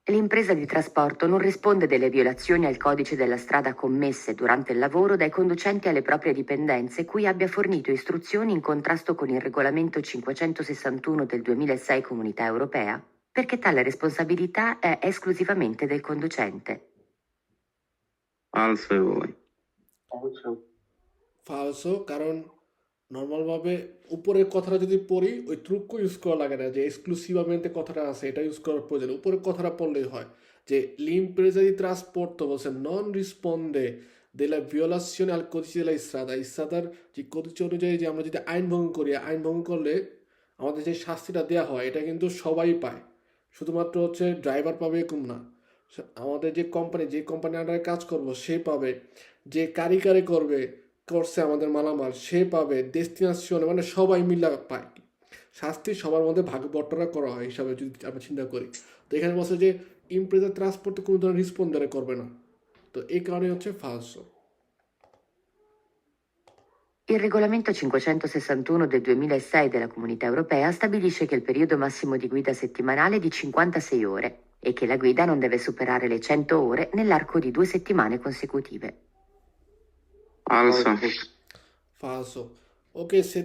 L'impresa di trasporto non risponde delle violazioni al codice della strada commesse durante il lavoro dai conducenti alle proprie dipendenze cui abbia fornito istruzioni in contrasto con il regolamento 561 del 2006 Comunità Europea, perché tale responsabilità è esclusivamente del conducente. falso e voi? ফালসো, কারণ নর্মালভাবে উপরের কথাটা যদি পড়ি ওই ট্রুকো use করা লাগে না, যে এক্সক্লুসিভামেন্টে কথাটা আছে এটা ইউজ করার প্রয়োজন, উপরের কথাটা পড়লেই হয় যে l'impresa di trasporto se non risponde della violazione al codice della strada, ইসরাদার যে কদিচ অনুযায়ী যে আমরা যদি আইন ভঙ্গ করি, আইন ভঙ্গ করলে আমাদের যে শাস্তিটা দেওয়া হয় এটা কিন্তু সবাই পায়, শুধুমাত্র হচ্ছে ড্রাইভার পাবে এরকম না। আমাদের যে কোম্পানি আন্ডারে কাজ করব সে পাবে, যে কারিগরি করছে আমাদের মালামাল সে পাবে, ডেস্টিনেশনে মানে সবাই মিলে পায়। শাস্তি সবার মধ্যে ভাগ বটরা করা হয় হিসাবে যদি আমরা চিন্তা করি। তো এখানে বলছে যে ইমপ্রেজার ট্রান্সপোর্টে কোনো ধরনের রিসপন্ডারে করবে না, তো এই কারণে হচ্ছে ফালসো। Il regolamento 561 del 2006 della Comunità Europea stabilisce che il periodo massimo di guida settimanale è di 56 ore e che la guida non deve superare le 100 ore nell'arco di 2 settimane consecutive. Falso. ফালসো। ওকে,